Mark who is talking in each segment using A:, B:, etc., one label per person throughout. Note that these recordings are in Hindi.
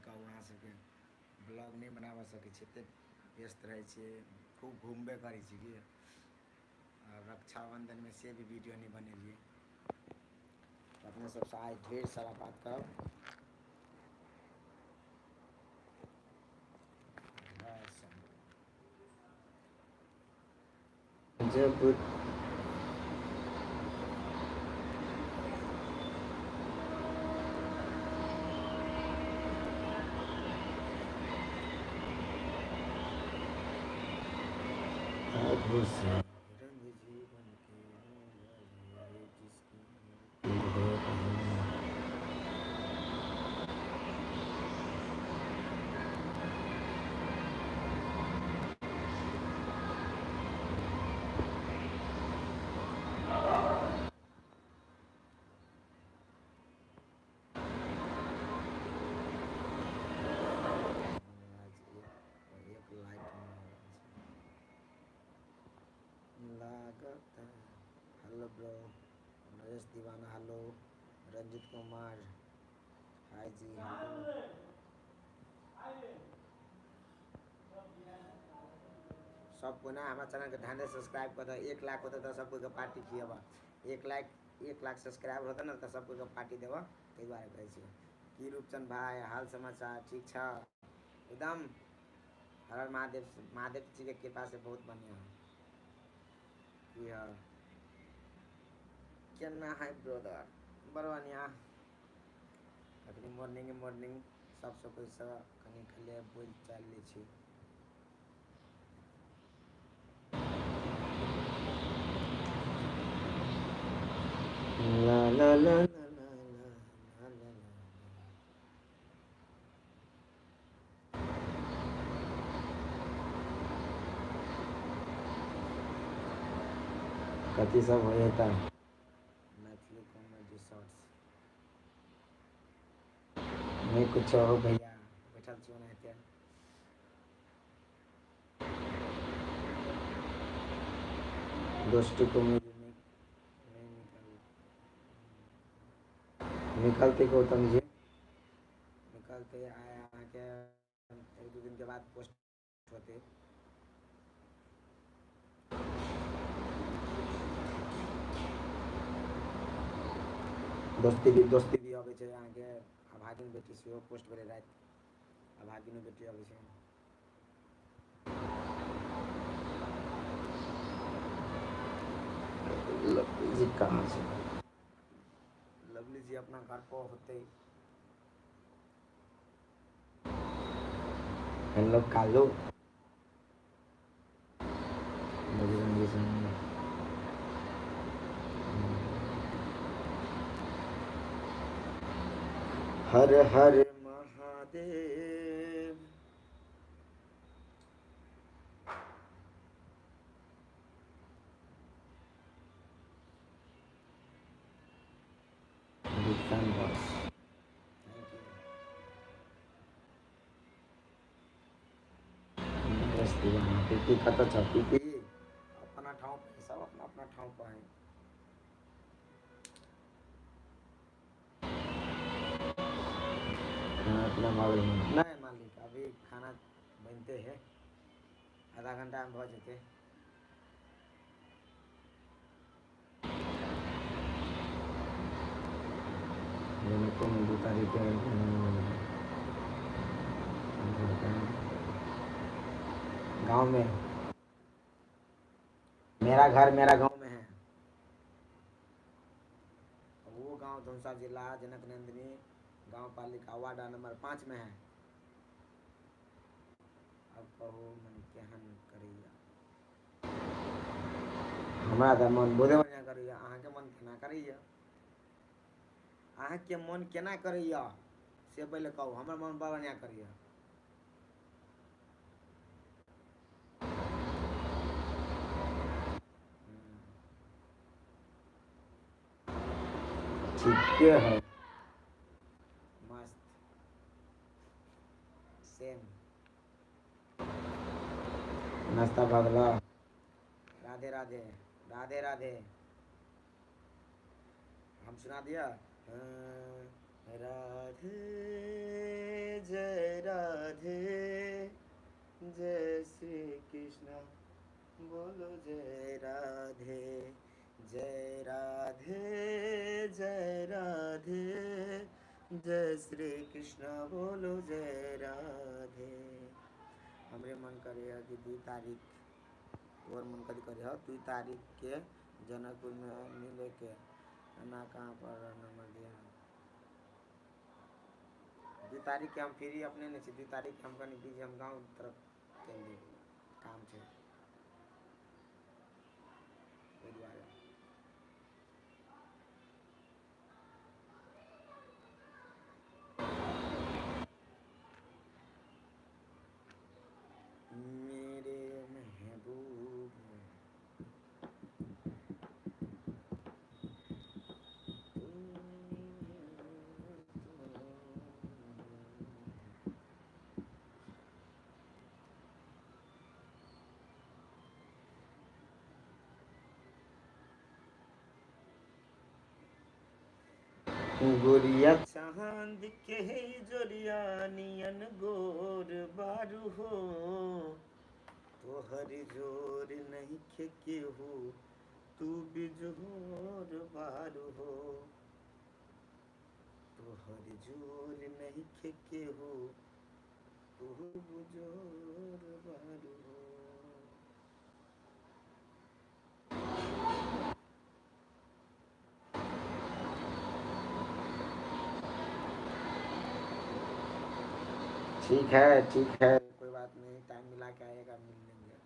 A: कहू अहाँ सबके ब्लॉग नहीं बनाबऽ सकै छी, एतेक व्यस्त रहै छियै, खूब घूमबे करै छी कि रक्षाबंधन में से भी वीडियो नहीं बनेलिए। तो अपने सबसे आज ढेर सारा बात करब। जब रंग जीवन के जिसकी एक लाइट लागत। हेलो ब्रो, नरेश दीवाना हेलो, रंजित कुमार हाय जी हेलो। सबको ना हमारे चैनल के ध्यान से सब्सक्राइब कर दो। 1 लाख होता तो सबको के पार्टी खिएबा। 1 लाख सब्सक्राइबर होता ना तो सबको के पार्टी देबा। ताहि दुआरे कहै छी की रूपचंद भाई हाल समाचार ठीक छ एकदम। हर हर महादेव, महादेव जी के कृपा से बहुत बढ़िया है। केना है ब्रदर बड़ बढ़िया। अखनी मॉर्निंग सबसे पैसा कनी खले बोल चाल ले छी। ला ला ला ला ला ला ला ला। कथी सब हो जाता मैथिली कॉमेडी शॉर्ट्स नहीं कुछ हो भैया बैठल छो ना एते दोस्ती कॉमेडी नहीं निकलते गौतम जी निकलते आया के 1-2 दिन के बाद पोस्ट होते। दोस्ती भी अबै छै अहाँके अभागिन बेटी सेहो पोस्ट भेलै राति। अभागिनो बेटी अबै छै। लवली जी कहाँ छै? लवली जी अपना घर पर होते। हेलो कालू बजरंगी संग हर हर महादेव। बॉस पीपी कत छ पीपी अपना ठाउँ पे सब अपना अपना ठाउँ पे है। खाना पीना नहीं मालिक अभी खाना बनते हैं, आधा घंटा में भऽ जेतै। कौन 2 तारीख गाँव में मेरा घर मेरा गाँव में है। वो गांव धौसा जिला जनक नंदिनी गांव पालिका वार्ड नंबर 5 में है। अब कहू मन केहन करैया? हमरा तऽ मन बहुते बढ़िया करैया। अहाँके मन केना करैया? अहाँके मन केना करैया से पहले कहू। हमर मन बड़ बढ़िया करैया। ठीक है मस्त सेम नाश्ता भऽ गेलौ? राधे राधे राधे राधे। हम सुना दिया राधे जय राधे, जय श्री कृष्ण बोलो जय राधे, जय राधे, जय राधे, जय श्री कृष्ण बोलो जय राधे। हमरे मन करे कि 2 तारीख और मन करे 2 तारीख के जनकपुर में मिले के ना कहाँ पर नंबर दिया 2 तारीख के हम फ्री अपने नहीं 2 तारीख के हम कहीं बीज हम गाँव तरफ चल दिए काम से मेरे महबूब गोरिया चांद के जोरिया नियन गोर बारू हो तोहर जोर नहीं खेके हो तू भी जोर बारू हो तोहर जोर नहीं खेके हो तू भी जोर बारू हो। ठीक है कोई बात नहीं टाइम मिला के आएगा मिल लेंगे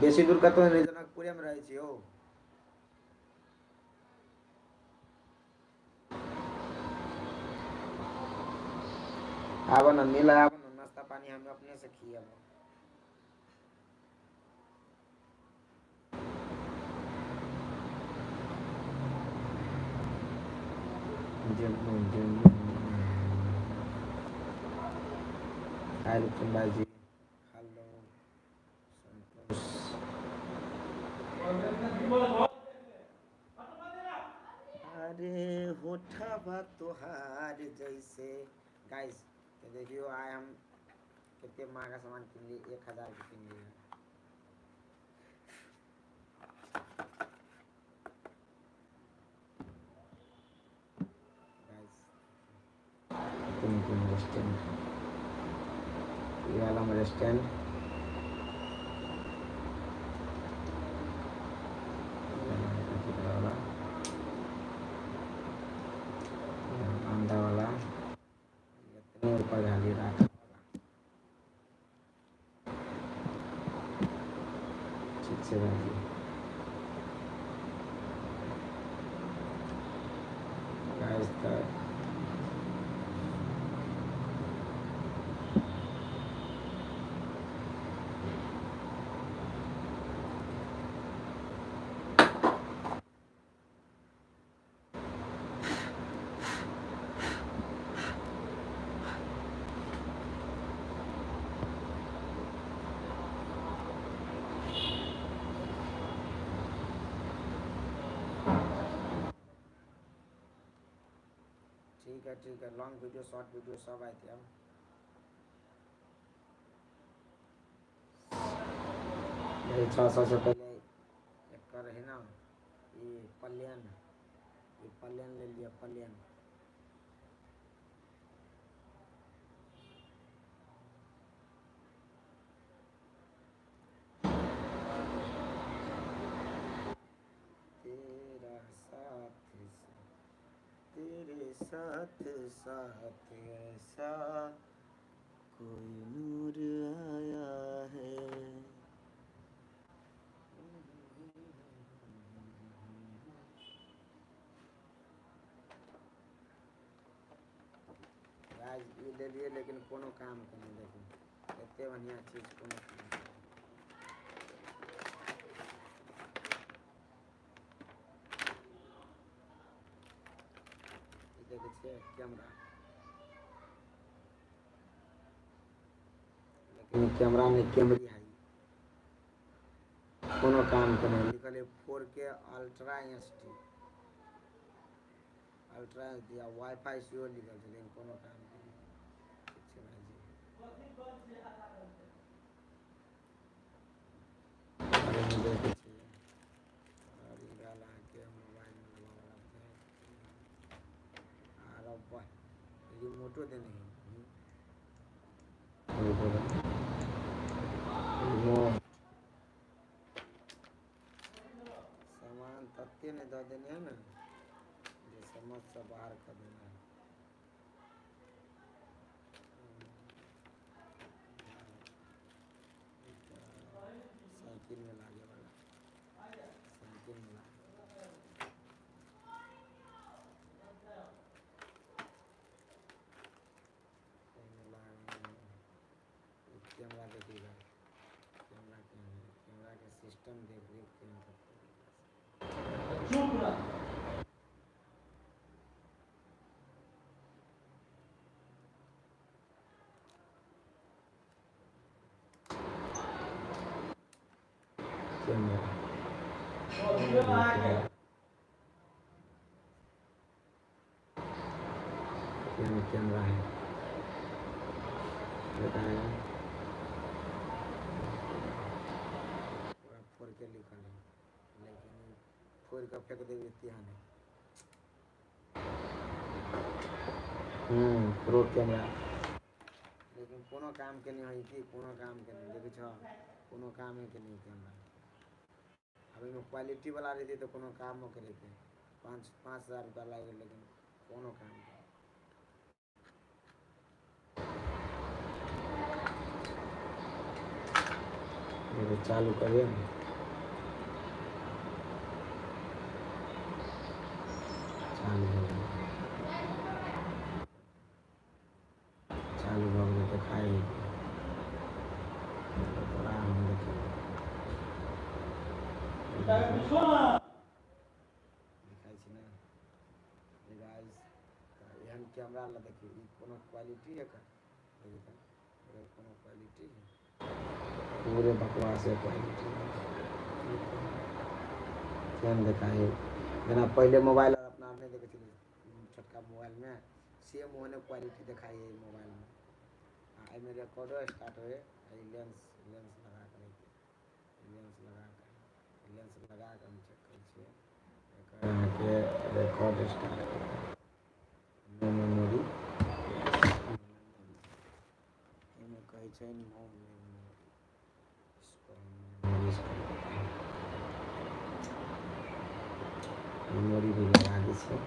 A: बेसी दूर का तो जनकपुर में रहे छी हो आब न मिला आब न नाश्ता पानी हम अपने से खिएब हाय रुपचंदा जी हेलो अरे होठवा तोहार जैसे गाइस तो देखियो आए हम कितने महंगा सामान किन लिए 1000 के किन लिए स्टैंड ये वाला मेरा स्टैंड बांधा वाला ऊपर गाली रखा ठीक से भाई गाइस तो ठीक है लॉन्ग वीडियो शॉर्ट वीडियो सब आए थे हम मेरे 600 से पहले एक कर है ना ये पलियन ले लिया पलियन तेरे साथ साथ ऐसा कोई नूर आया है आज ये ले लिए लेकिन कोनो काम के नहीं लेकिन इतने बढ़िया चीज कोनो काम देखे छे कैमरा लेकिन कैमरा में कैमरी है कोनो काम के नहीं लिखल है 4K अल्ट्रा HD अल्ट्रा दिया वाईफाई स्लो लिखल छै लेकिन कोनो काम नहीं ठीक छै भाईजी अरे मैं देखे छियै और ई गाल अहाँके मोबाइल में लगावला आर रिमोटो देने हैं रिमोट सामान तत्ते नहीं दऽ देने हैं ना जे समझ से बाहर कर देना है साइकिल में लागे वाला साइकिल में लागे कैमरा देखिएगा कैमरा के सिस्टम देख देख के कैमरा है बताया पूरा फोड़ के लिखल है लेकिन फोड़ के फेंक देवे त्यान है प्रो कैमरा लेकिन कोनो काम के नहीं है कि कोनो काम के नहीं देखे छ कोनो काम है के नहीं कैमरा अभी में क्वालिटी वाला रहती तो कोनो काम में करे थे 5,000 रुपया लगे लेकिन कोनो काम मेरे चालू करिए चालू हो गया चालू हो गया तो खाए दिखाई छी ना गाइस एहन कैमरा ला देखिए ई कोनो क्वालिटी है का कोनो क्वालिटी है पूरे बकवास है क्वालिटी केहन देखाई जेना पहले मोबाइल अपना नहीं देखे थे छोटका मोबाइल में सेम ओहने क्वालिटी दिखाई है मोबाइल में में रिकॉर्डो स्टार्ट हुए लेंस लगा कर लेंस लगा कर हम चेक कर रिकॉर्ड स्टार्ट नो मेमोरी एमे कहै छै नो मेमोरी भी लगा दी छै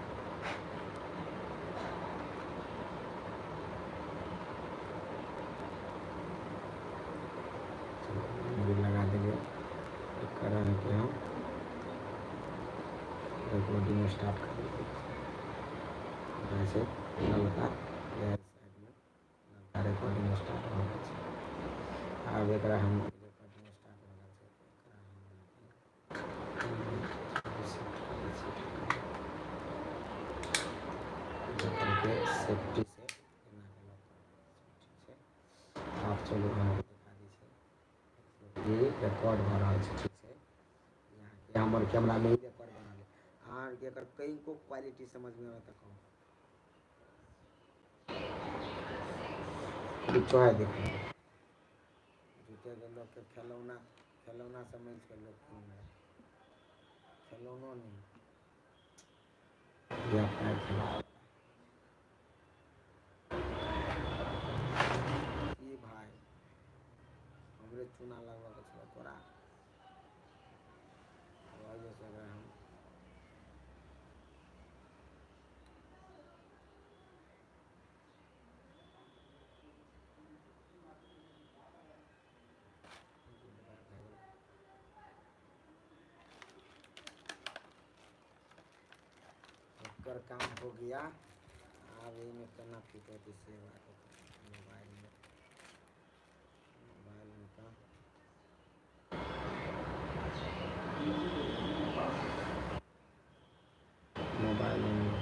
A: लगा देंगे करा है कि हम रिकॉर्डिंग स्टार्ट कर देंगे ऐसे नलका साइड में नलका रिकॉर्डिंग स्टार्ट हो गया अब एक हम रिकॉर्डिंग स्टार्ट हो गया सेफ्टी से आप चलो हम ये रिकॉर्ड हो रहा है ठीक है यहाँ हमारे कैमरा में ही रिकॉर्ड बना ले हाँ अगर कहीं को क्वालिटी समझ में आता कहो बिचो है देखो जूते के लोग के खिलौना समझ के लोग खिलौना नहीं ये अपना खिलौना ये भाई हमरे चूना लगवा के छोड़ा तोरा जैसे अगर हम कर काम हो गया अब इनमें करना फिट होती से मोबाइल में का मोबाइल में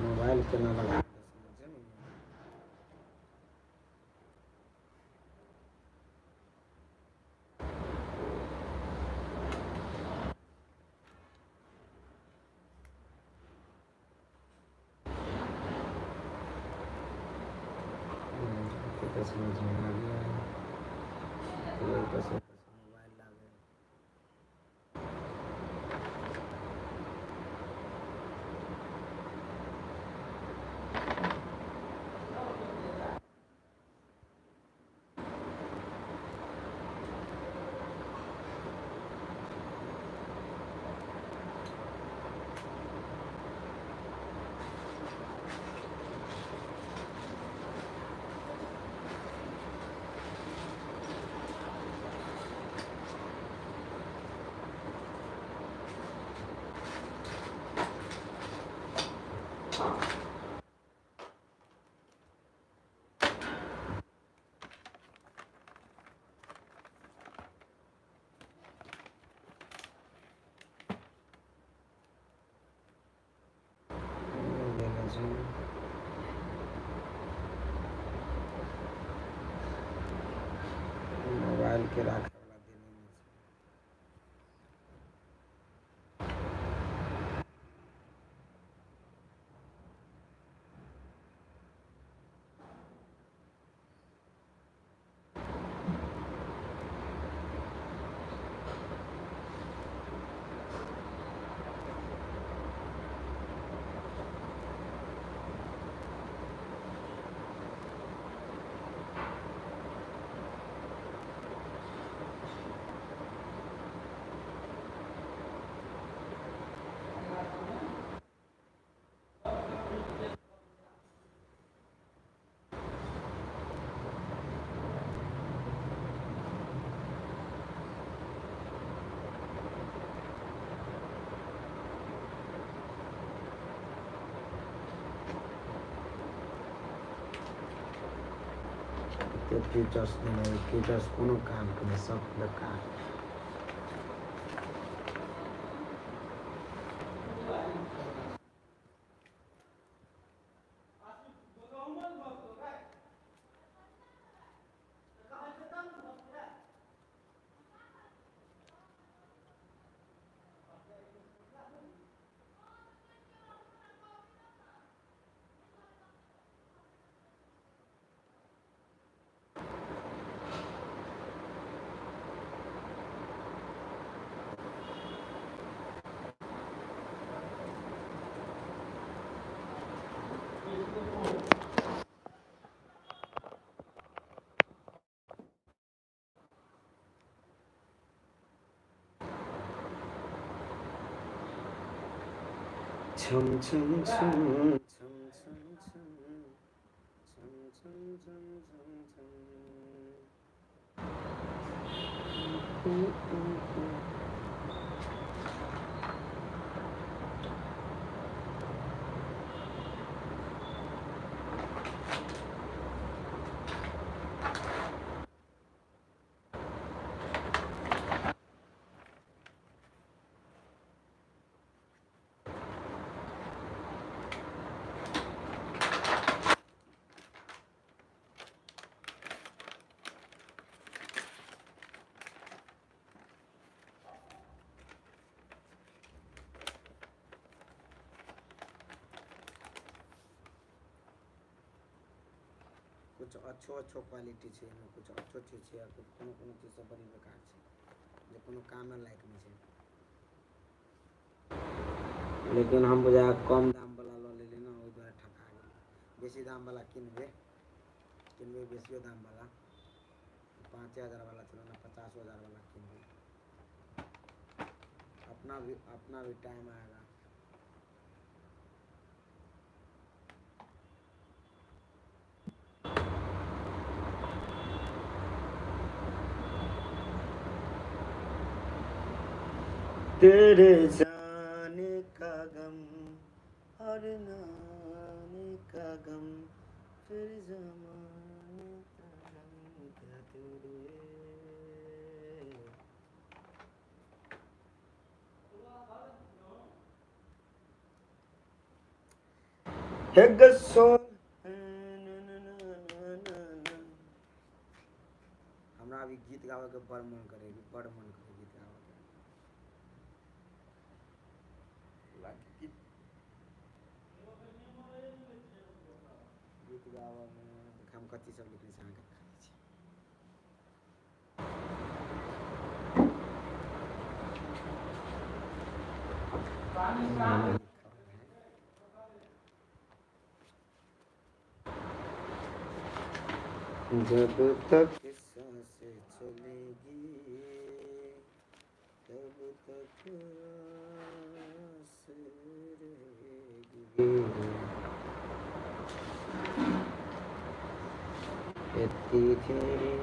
A: मोबाइल के ना लगा समझ में आ गया मोबाइल ला गए मोबाइल के राखे वाला दिन तो टीचर्स नहीं टीचर्स कोनो काम के सब बेकार छम छम छम छम छम छम छम छम छम छम छम कुछ अच्छो क्वालिटी है कुछ अच्छो चीज है कुछ कोनो चीज सब बड़ी बेकार है जो कोनो काम में लायक नहीं है लेकिन हम बुझा कम दाम वाला लो ले लेना ओइ द्वारा ठका गेल बेसी दाम वाला किनबे बेसियो दाम वाला 5,000 वाला चलो ना 50,000 वाला किनबे अपना भी टाइम आएगा तेरे जाने का गम और नाने का गम फिर जमाने का गम क्या तेरे है गसो हमरा अभी गीत गावे के बड़ मन करे गीत गावे के लाइक गीत गावे में हम कथी सब लिखले छै अहाँके जब तक सांसें चलेगी तब तक आस रहेगी इतनी तेरी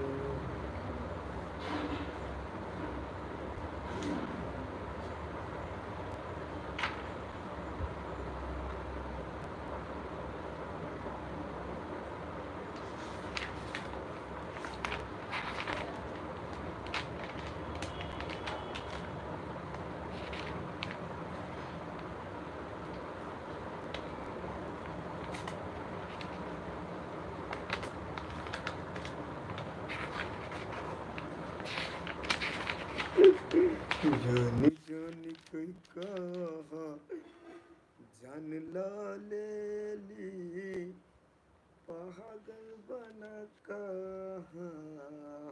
A: जानी जानी कोई कहा जान ला ले ली पागल बना कहा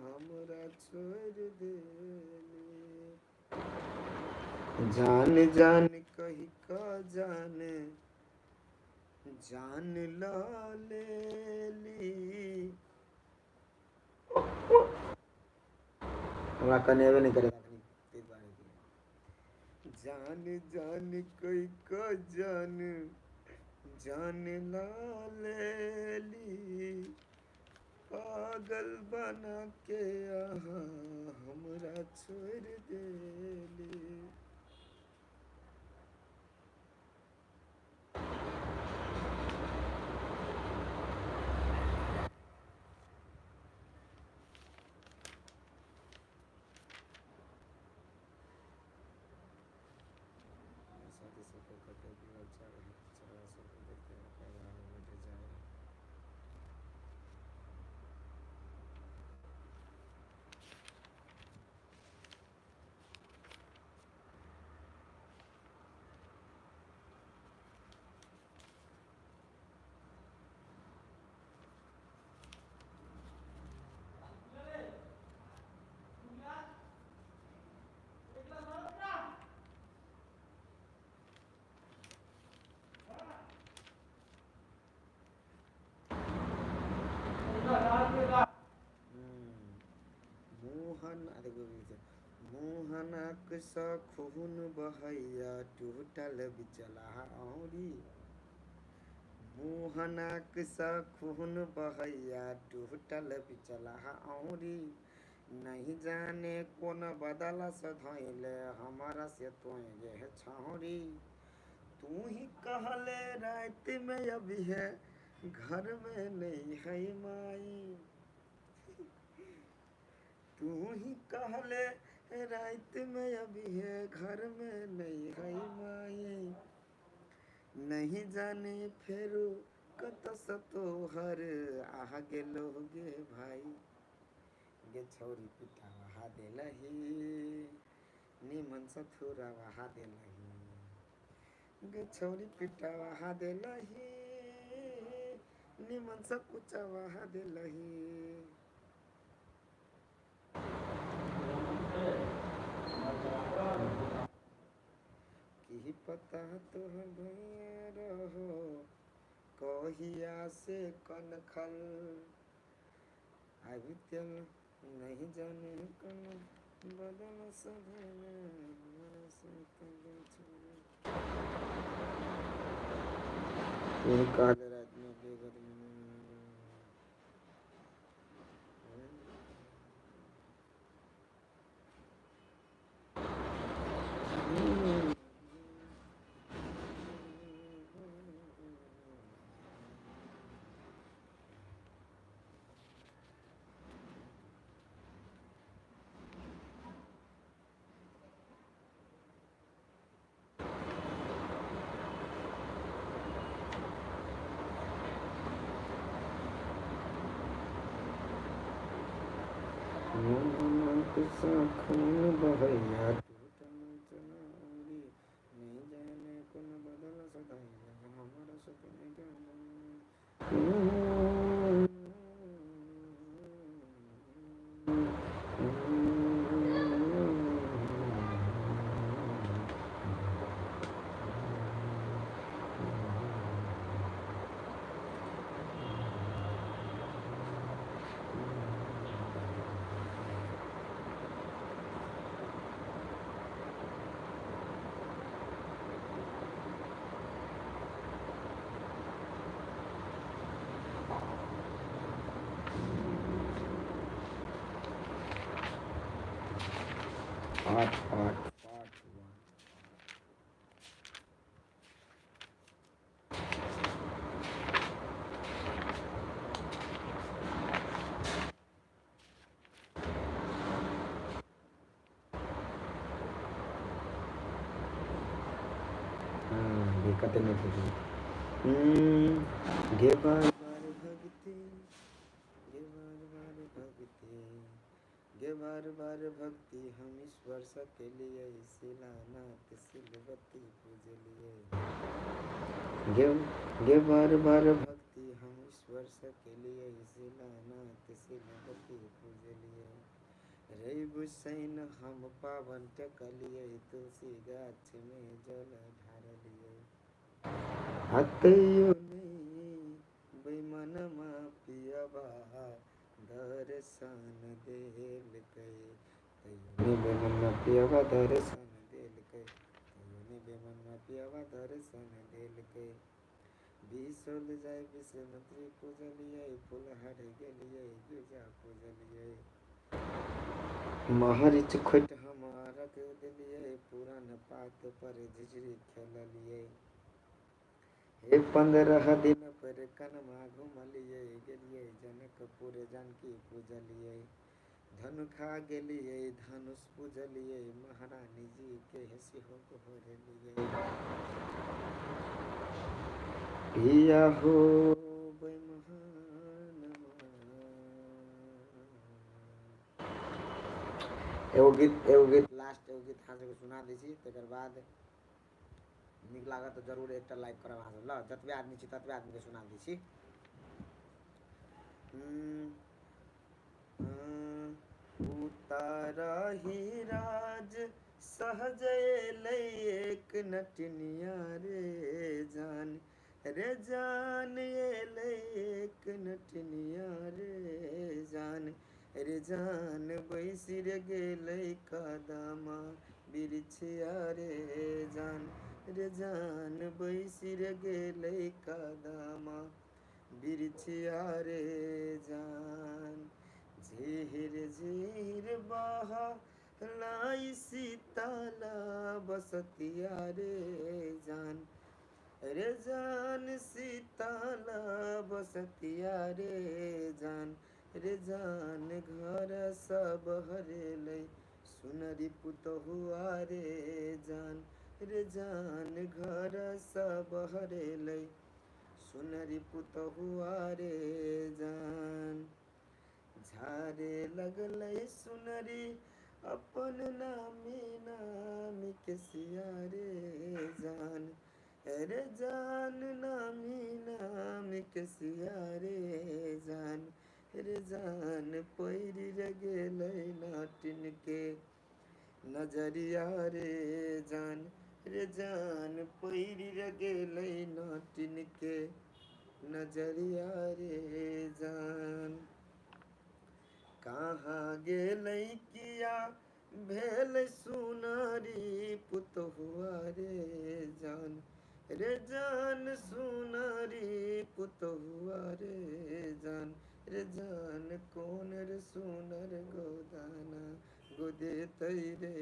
A: हमरा छोड़ देली जान जान कही का जान जान ला लेली हमरा कनेबे नहीं करे जान जान कोई का जान जान ला लेली पागल बना के आहा हमरा छोड़ देली मोहनक सा खून बहैया टूटल बिचला औरी मोहनक सा खून बहैया टूटल बिचला औरी नहीं जाने कौन बदला से धैले हमारा से तोए है छौरी तू ही कहले रात में अभी है घर में नहीं है माई तू ही कहले रात में अभी है घर में नहीं है माई नहीं जाने फिर कत सतोहर आह गेलोगे भाई गे छौरी पिता वहा देलही निमन सथुरा वहा देलही गे छौरी पिता वहा देलही निमन सकुचा वहा देलही की पता तो भैया रहो कहिया से कनखल अभी तेल नहीं जाने कन बदल सब काले रात में बेघर सा खून बहैया टूटल चनारी नहीं जाने कौन बदल सदाई हमारा सपने के Part 1. दिक्कत नहीं थी गे बार बार भक्ति गे बार बार भक्ति गे बार बार भक्ति हम ईश्वर के लिए शिलानाथ सिलवती पूजलिए गे बार बार भक्ति हम ईश्वर के लिए शिलानाथ सिलवती पूजलिए रे बुसैन हम पावन टकलिए तुलसी गाछ में जल ढारलिए हतयो नहीं बेमनमा पियबा दर्शन देल कई तयो बेमनमा पियबा दर्शन देल कई तयो बेमनमा पियबा दर्शन देल कई बिसोल जाय विष्णुत्री पूजलिए फुलहर गेलिए गिरजा पूजलिए महरिच खोट हमारा के दिलिए पुरान पात पर झिझरी खेललिए हे 15 दिन पर कनमा घुमलिए गेलिए जनकपुर जानकी पूजलिए धनु खा गेलिए धनुष पूजलिए महारानी जी के सिंह भरलिए पिया हो एगो गीत लास्ट एगो गीत अहाँ सबके सुना दै छी तकर बाद नीक लागत तो जरूर एक लाइक करब अहाँ सब ल जतबे आदमी छी ततबे आदमी के सुना दै छी उतारही राज सहजले एक नटनिया रे जान एले एक नटनिया रे जान बैसिर गेलै कदमा बिरछिया रे जान बैसिर गेलै कदमा बिरछिया रे जान झीर झीर बहा लाई सीताला बसतिया रे जान सीताला बसतिया रे जान घर सब हरेलै सुनरी पुतहुआ रे जान घर सब हरेलै सुनरी पुतहुआ रे जान झारे लगलै सुनरी अपन नामी के सिया रे जान नामी के सिया रे जान पैरी गेलै नाटिन के नजरिया रे जान पैरी गेलै नाटिन के नजरिया रे जान कहाँ गेलै किया भेल सुनरी पुतहुआ रे जान सुनरी पुतहुआ रे जान कौन रे सुनर गोदाना गोदे तैरे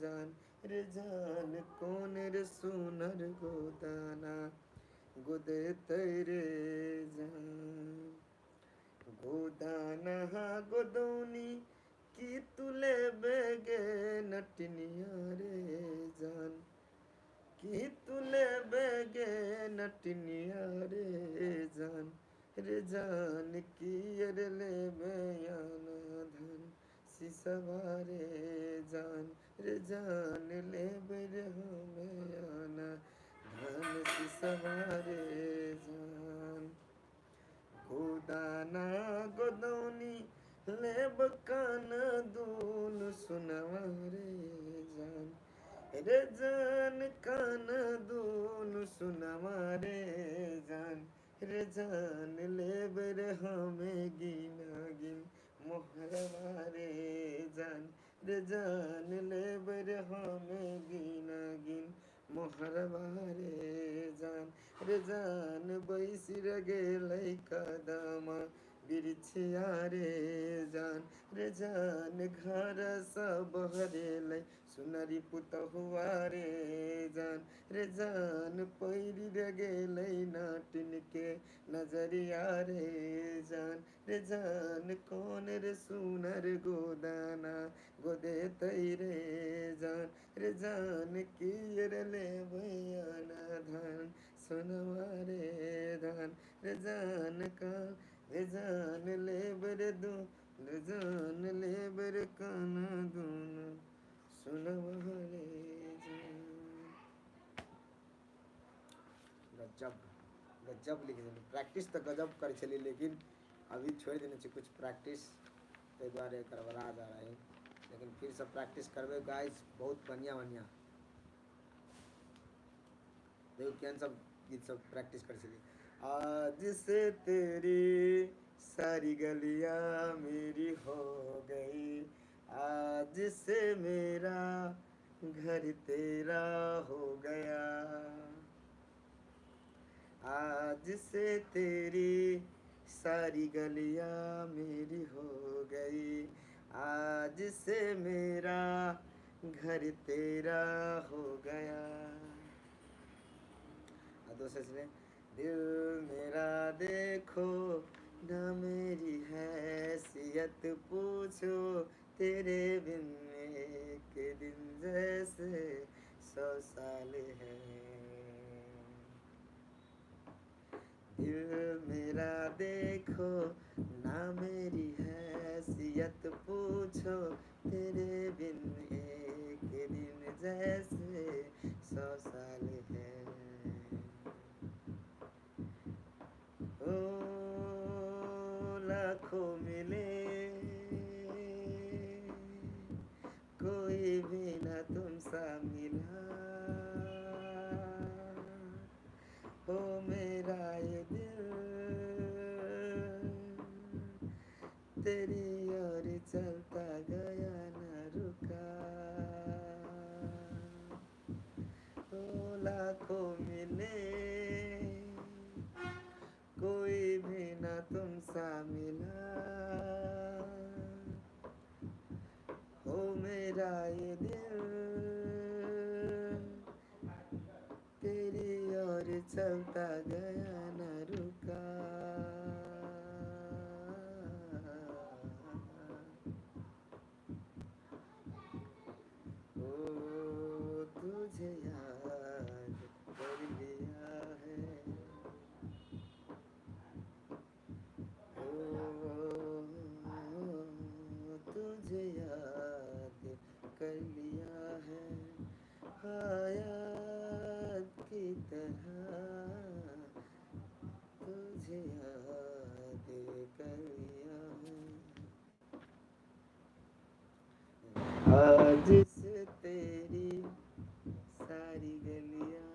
A: जान कौन रे सुनर गोदाना गोदे तैरे जान गोदाना गोदौनी की तुले बेगे नटनिया रे जान की तुले बेगे नटनिया रे जान की ले बयाना धन सी सवारे जान रे जान ले बर हमें आना धान सी सवारे जान गोदाना गोदौनी लेब कान दून सुनवा रे जान कान दून सुनवा रे जान लेब रे हमें गिना गिन मोहरवा रे जान लेब रे हमें गिना गिन मोहरवा रे जान बैसिर गेलै कदमा बिरछिया रे जान घर सब हरेलै सुनरी पुतहुआ रे जान पैरी रे गेलै नाटिन के नजरिया रे जान कौन रे सुनर गोदाना गोदे रे जान कियर ले भैयाना धान सुनवा धान रे जान का रे जान ले बर दो रे जान ले बर काना दूना सुनवा जान गजब गजब लिखे छली प्रैक्टिस तो गजब कर छली लेकिन अभी छोड़ देने से कुछ प्रैक्टिस ताहि दुआरे करबरा जा रहा है लेकिन फिर सब प्रैक्टिस करबे गाइस बहुत बढ़िया बढ़िया देखो केहन सब गीत सब प्रैक्टिस कर छली आज से तेरी सारी गलियां मेरी हो गई आज से मेरा घर तेरा हो गया आज से तेरी सारी गलियां मेरी हो गई आज से मेरा घर तेरा हो गया दूसरे से दिल मेरा देखो ना मेरी हैसियत पूछो तेरे बिन एक दिन जैसे 100 साल है दिल मेरा देखो ना मेरी हैसियत पूछो तेरे बिन एक दिन जैसे 100 साल है ओ लाखों मिले कोई भी ना तुमसा मिला हो मेरा ये दिल तेरी ओर चलता गया ना रुका ओ लाखों मिले कोई भी ना तुमसा मिला हो मेरा ये दिल तेरी ओर चलता गया ना रुका ओ तुझे याद कर लिया है तुझे याद कर लिया है याद की तरह तुझे याद कर लिया है आज से तेरी सारी गलियां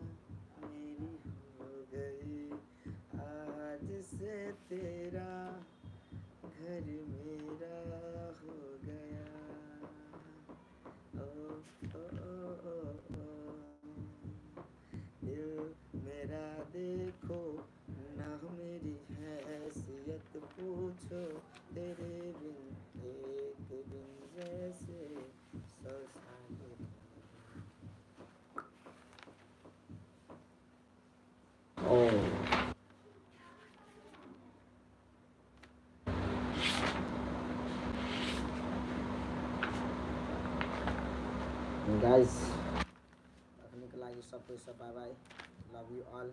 A: मेरी हो गई आज से तेरा घर मेरा हो गया ओ दिल मेरा देखो ना मेरी हैसियत पूछो तेरे बिन एक दिन जैसे 100 साल गाइस अपने के लाइक सब कोई सब bye bye love you all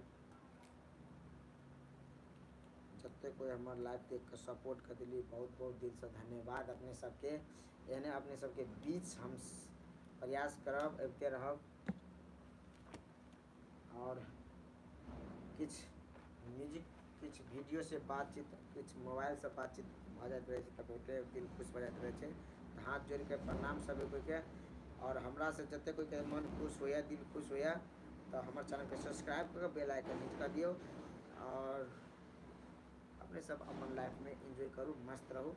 A: जब तक कोई हमारे लाइव देख कर सपोर्ट कर दिली बहुत बहुत दिल से धन्यवाद अपने सबके एहने अपने सबके बीच हम प्रयास करब, अबिते रहब। और किछ म्यूजिक, किछ वीडियो से बातचीत, किछ मोबाइल से बातचीत भ जाइत रहे छै, बहुते दिल खुश भ जाइत रहे छै। तऽ हाथ जोड़ के प्रणाम सब कोई के। और हमरा से जते कोई के मन खुश होया, दिल खुश होया, तो हमारे चैनल के सब्सक्राइब कर बेल आइकन हिट कर दियो। और अपने सब अपन लाइफ में एंजॉय करूँ, मस्त रहूँ।